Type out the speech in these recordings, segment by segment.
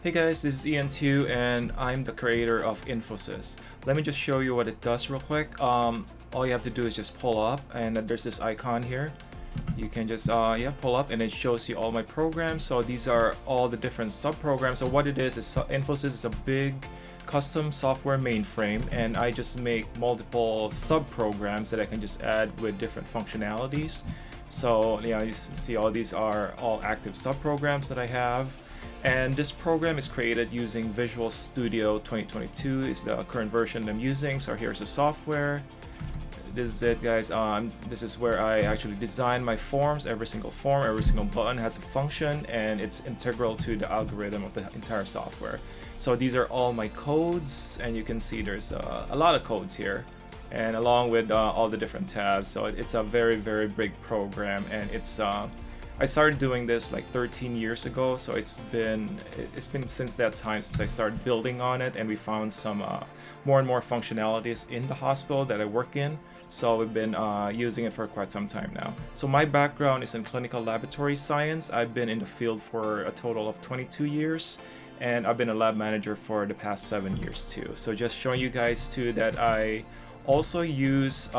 Hey guys, this is Ian too, and I'm the creator of Infosys. Let me just show you what it does real quick. All you have to do is just pull up, and there's this icon here. You can just pull up, and it shows you all my programs. So these are all the different sub-programs. So what it is Infosys is a big custom software mainframe, and I just make multiple sub-programs that I can just add with different functionalities. So yeah, you see all these are all active sub-programs that I have. And this program is created using Visual Studio 2022 is the current version I'm using. So here's the software. This is it, guys. This is where I actually design my forms. Every single form, every single button has a function, and it's integral to the algorithm of the entire software. So these are all my codes, and you can see there's a lot of codes here, and along with all the different tabs. So it's a very, very big program, and it's I started doing this like 13 years ago, so it's been since that time since I started building on it, and we found some more and more functionalities in the hospital that I work in. So we've been using it for quite some time now. So my background is in clinical laboratory science. I've been in the field for a total of 22 years, and I've been a lab manager for the past 7 years too. So just showing you guys too that I also use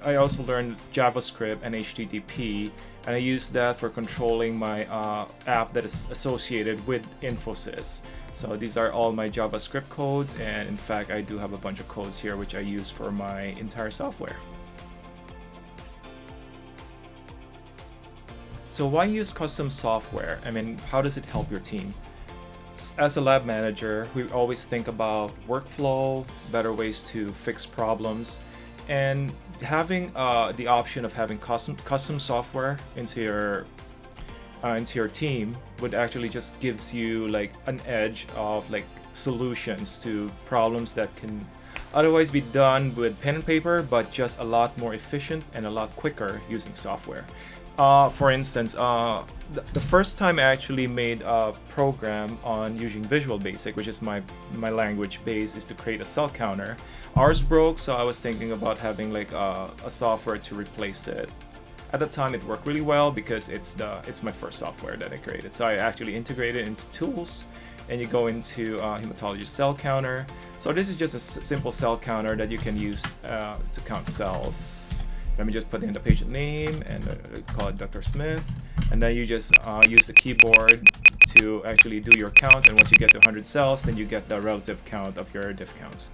I also learned JavaScript and HTTP, and I use that for controlling my app that is associated with Infosys. So these are all my JavaScript codes, and in fact I do have a bunch of codes here which I use for my entire software. So why use custom software? I mean, how does it help your team? As a lab manager, we always think about workflow, better ways to fix problems, and having the option of having custom software into your team would actually just gives you like an edge of like solutions to problems that can otherwise be done with pen and paper, but just a lot more efficient and a lot quicker using software. For instance, the first time I actually made a program on using Visual Basic, which is my language base, is to create a cell counter. Ours broke, so I was thinking about having like a software to replace it. At the time, it worked really well because it's my first software that I created. So I actually integrated it into tools, and you go into hematology cell counter. So this is just a simple cell counter that you can use to count cells. Let me just put in the patient name and call it Dr. Smith, and then you just use the keyboard to actually do your counts, and once you get to 100 cells, then you get the relative count of your diff counts.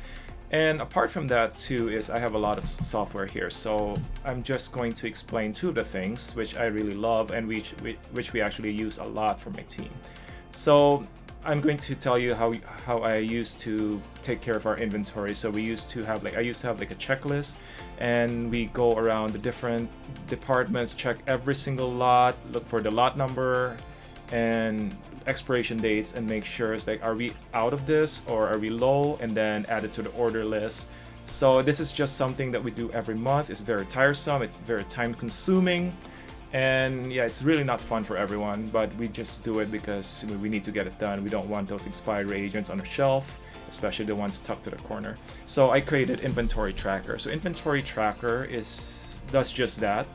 And apart from that too is I have a lot of software here, so I'm just going to explain two of the things which I really love and which we actually use a lot for my team. So I'm going to tell you how I used to take care of our inventory. So I used to have like a checklist, and we go around the different departments, check every single lot, look for the lot number and expiration dates, and make sure it's like, are we out of this or are we low, and then add it to the order list. So this is just something that we do every month. It's very tiresome, it's very time consuming, and yeah, it's really not fun for everyone, but we just do it because we need to get it done. We don't want those expired reagents on the shelf, especially the ones stuck to the corner. So I created inventory tracker. So inventory tracker does just that.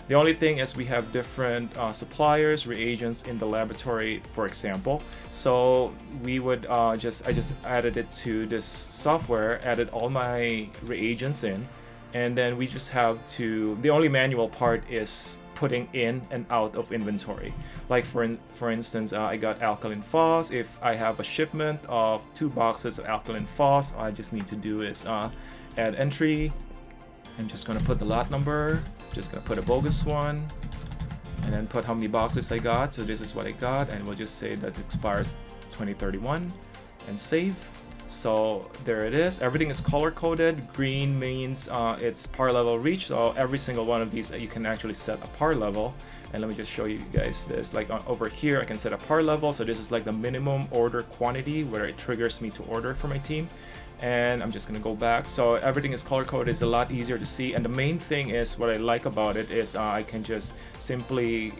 The only thing is we have different suppliers, reagents in the laboratory, for example. So we would I just added it to this software, added all my reagents in, and then we just have to, the only manual part is putting in and out of inventory. Like for instance, I got alkaline phos. If I have a shipment of 2 boxes of alkaline phos, all I just need to do is add entry. I'm just gonna put the lot number, just gonna put a bogus one, and then put how many boxes I got. So this is what I got, and we'll just say that it expires 2031 and save. So there it is. Everything is color coded. Green means it's par level reached. So every single one of these you can actually set a par level. And let me just show you guys this. Like over here, I can set a par level. So this is like the minimum order quantity where it triggers me to order for my team. And I'm just gonna go back. So everything is color coded. It's a lot easier to see. And the main thing is what I like about it is I can just simply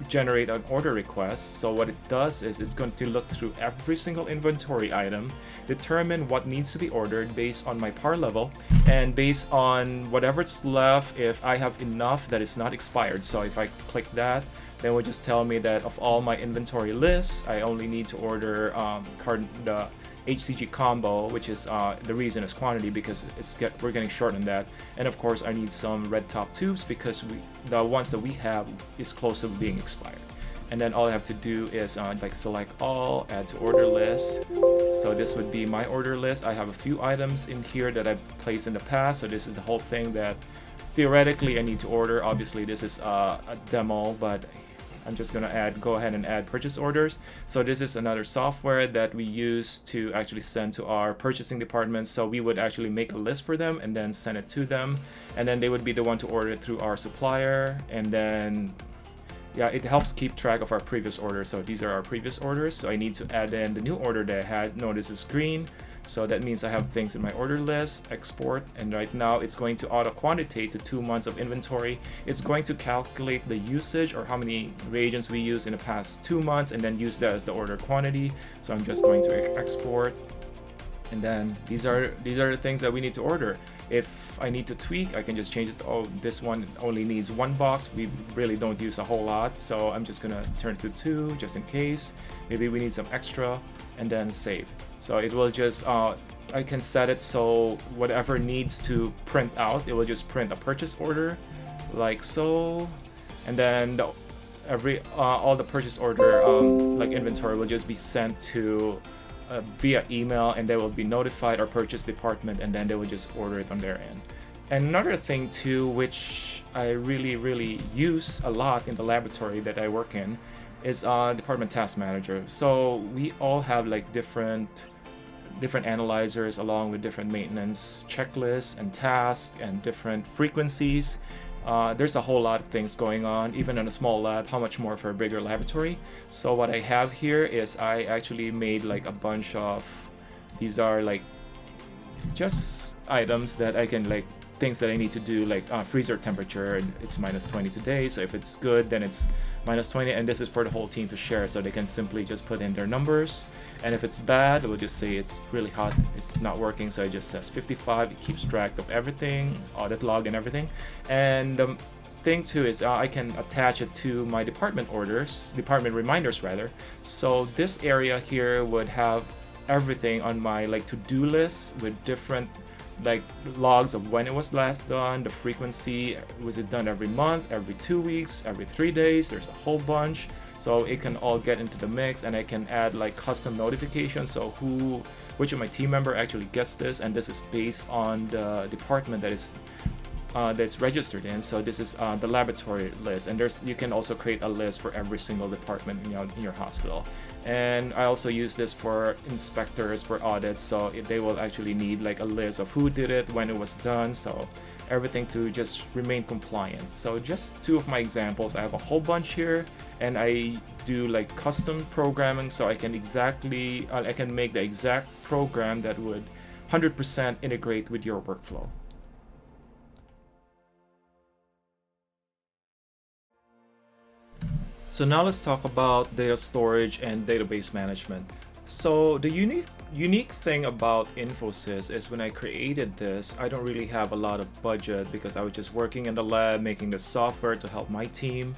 generate an order request. So what it does is it's going to look through every single inventory item, determine what needs to be ordered based on my par level, and based on whatever's left, if I have enough that is not expired. So if I click that, then it will just tell me that of all my inventory lists, I only need to order the HCG combo, which is the reason is quantity, because we're getting short on that. And of course I need some red top tubes because the ones that we have is close to being expired. And then all I have to do is like select all, add to order list. So this would be my order list. I have a few items in here that I've placed in the past, so this is the whole thing that theoretically I need to order. Obviously this is a demo, but I'm just gonna go ahead and add purchase orders. So this is another software that we use to actually send to our purchasing department. So we would actually make a list for them and then send it to them, and then they would be the one to order it through our supplier. And then yeah, it helps keep track of our previous orders. So these are our previous orders. So I need to add in the new order that I had. Notice it's green. So that means I have things in my order list, export, and right now it's going to auto quantitate to 2 months of inventory. It's going to calculate the usage or how many reagents we use in the past 2 months and then use that as the order quantity. So I'm just going to export, and then these are the things that we need to order. If I need to tweak, I can just change it to, oh, this one only needs 1 box. We really don't use a whole lot, so I'm just gonna turn it to 2 just in case. Maybe we need some extra, and then save. So it will just, I can set it so whatever needs to print out, it will just print a purchase order like so, and then all the purchase order like inventory will just be sent to via email, and they will be notified our purchase department, and then they will just order it on their end. And another thing too, which I really use a lot in the laboratory that I work in, is department task manager. So we all have like different analyzers along with different maintenance checklists and tasks and different frequencies. There's a whole lot of things going on, even in a small lab, how much more for a bigger laboratory. So what I have here is I actually made like a bunch of, these are like just items that I can like, things that I need to do, like freezer temperature, and it's -20 today, so if it's good then it's -20, and this is for the whole team to share, so they can simply just put in their numbers. And if it's bad, it will just say it's really hot, it's not working, so it just says 55. It keeps track of everything, audit log and everything. And the thing too is I can attach it to my department reminders rather. So this area here would have everything on my like to-do list with different like logs of when it was last done, the frequency, was it done every month, every 2 weeks, every 3 days. There's a whole bunch, so it can all get into the mix, and I can add like custom notifications, so which of my team member actually gets this, and this is based on the department that is that's registered in. So this is the laboratory list, and you can also create a list for every single department in your hospital. And I also use this for inspectors for audits, so they will actually need like a list of who did it, when it was done, so everything to just remain compliant. So just 2 of my examples. I have a whole bunch here, and I do like custom programming, so I can make the exact program that would 100% integrate with your workflow. So now let's talk about data storage and database management. So the unique thing about Infosys is when I created this, I don't really have a lot of budget because I was just working in the lab making the software to help my team,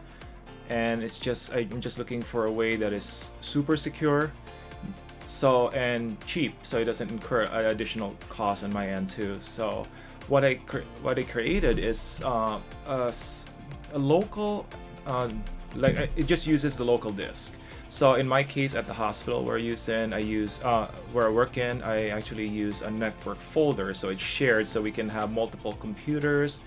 and I'm just looking for a way that is super secure, and cheap, so it doesn't incur additional costs on my end too. So what I created is a local it just uses the local disk. So in my case at the hospital where I work in, I actually use a network folder, so it's shared, so we can have multiple computers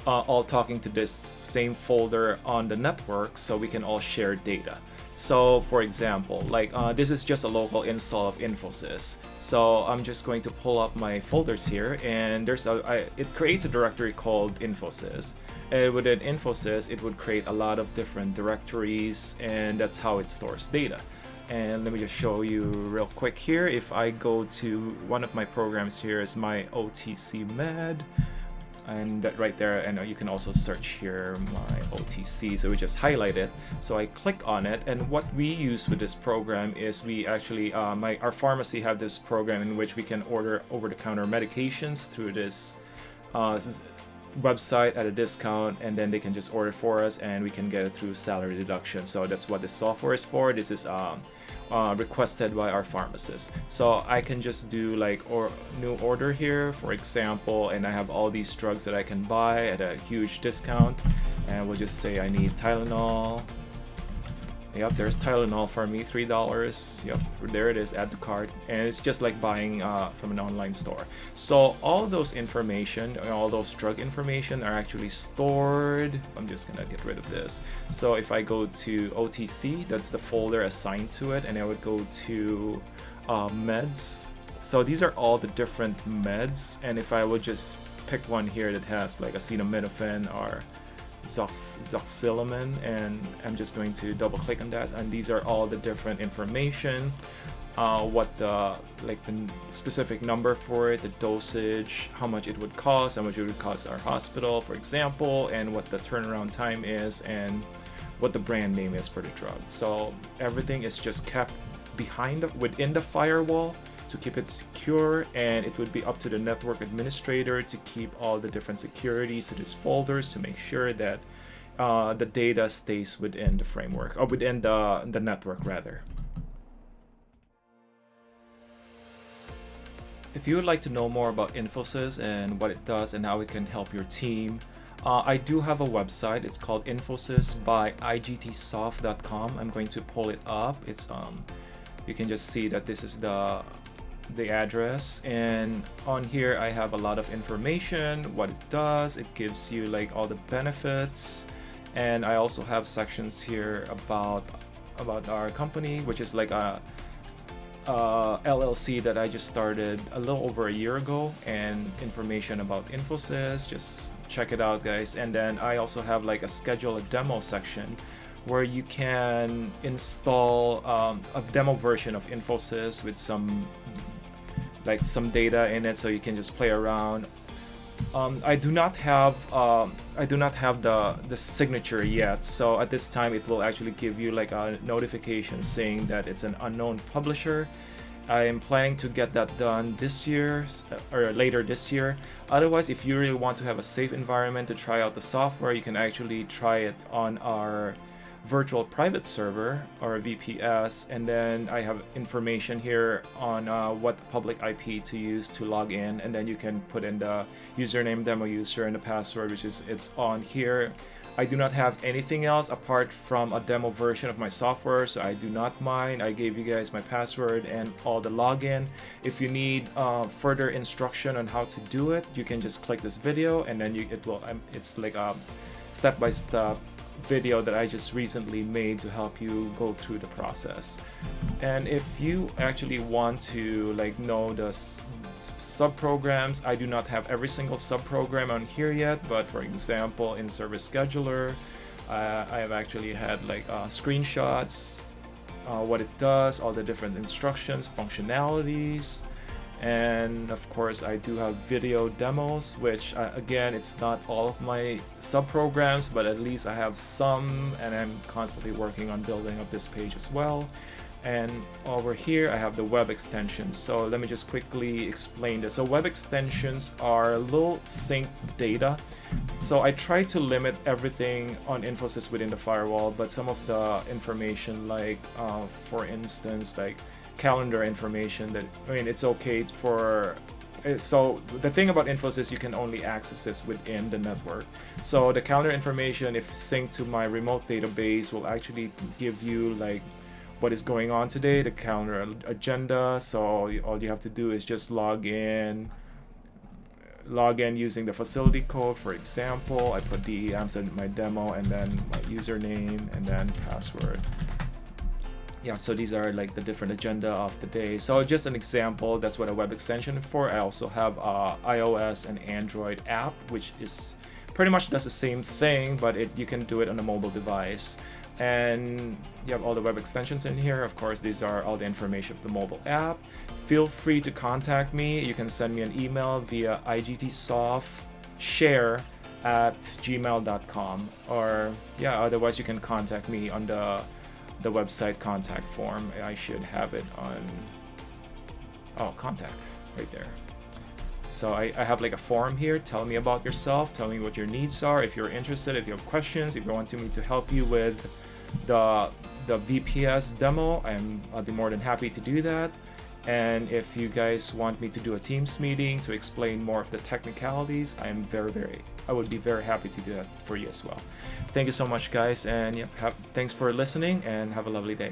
all talking to this same folder on the network, so we can all share data. So for example, like this is just a local install of Infosys. So I'm just going to pull up my folders here, and it creates a directory called Infosys. And within Infosys, it would create a lot of different directories, and that's how it stores data. And let me just show you real quick here. If I go to one of my programs here, is my OTC Med. and that right there, and you can also search here my OTC. So we just highlight it. So I click on it, and what we use with this program is we actually our pharmacy have this program in which we can order over-the-counter medications through this website at a discount, and then they can just order for us and we can get it through salary deduction. So that's what this software is for. This is requested by our pharmacist. So I can just do like new order here, for example, and I have all these drugs that I can buy at a huge discount, and we'll just say I need Tylenol. Yep, there's Tylenol for me, $3. Yep, there it is, add to cart. And it's just like buying from an online store. So all those information, all those drug information are actually stored. I'm just gonna get rid of this. So if I go to OTC, that's the folder assigned to it, and I would go to meds. So these are all the different meds, and if I would just pick one here that has like acetaminophen or zoxilamine, and I'm just going to double click on that, and these are all the different information, what the specific number for it, the dosage, how much it would cost, how much it would cost our hospital, for example, and what the turnaround time is, and what the brand name is for the drug. So everything is just kept within the firewall to keep it secure, and it would be up to the network administrator to keep all the different securities to these folders to make sure that the data stays within the framework, or within the network rather. If you would like to know more about Infosys and what it does and how it can help your team, I do have a website. It's called Infosys by IGTSoft.com. I'm going to pull it up. It's you can just see that this is the address, and on here I have a lot of information, what it does. It gives you like all the benefits, and I also have sections here about our company, which is like a LLC that I just started a little over a year ago, and information about Infosys. Just check it out, guys. And then I also have like a schedule a demo section where you can install a demo version of Infosys with some data in it, so you can just play around. I do not have the signature yet, so at this time it will actually give you like a notification saying that it's an unknown publisher. I am planning to get that done this year or later this year. Otherwise, if you really want to have a safe environment to try out the software, you can actually try it on our virtual private server, or VPS, and then I have information here on what public IP to use to log in, and then you can put in the username, demo user, and the password, which is it's on here. I do not have anything else apart from a demo version of my software, so I do not mind. I gave you guys my password and all the login. If you need further instruction on how to do it, you can just click this video, and then it's like a step-by-step video that I just recently made to help you go through the process. And if you actually want to like know the sub-programs, I do not have every single sub-program on here yet, but for example in Service Scheduler, I have actually had like screenshots, what it does, all the different instructions, functionalities, and of course I do have video demos, which again, it's not all of my sub-programs, but at least I have some, and I'm constantly working on building up this page as well. And over here I have the web extensions. So let me just quickly explain this. So web extensions are little sync data. So I try to limit everything on Infosys within the firewall, but some of the information, like for instance, like calendar information, that it's okay for. So the thing about Infosys, you can only access this within the network. So the calendar information, if synced to my remote database, will actually give you like what is going on today, the calendar agenda. So all you have to do is just log in using the facility code. For example, I put DEM, send my demo, and then my username, and then password. Yeah, so these are like the different agenda of the day. So just an example, that's what a web extension is for. I also have a iOS and Android app, which is pretty much does the same thing, but you can do it on a mobile device. And you have all the web extensions in here. Of course, these are all the information of the mobile app. Feel free to contact me. You can send me an email via IGTSoft share@gmail.com, or yeah, otherwise you can contact me on the website contact form. I should have it on contact right there. So I have like a form here. Tell me about yourself, tell me what your needs are, if you're interested, if you have questions, if you want me to help you with the VPS demo, I'll be more than happy to do that. And if you guys want me to do a Teams meeting to explain more of the technicalities, I would be very happy to do that for you as well. Thank you so much, guys, and thanks for listening, and have a lovely day.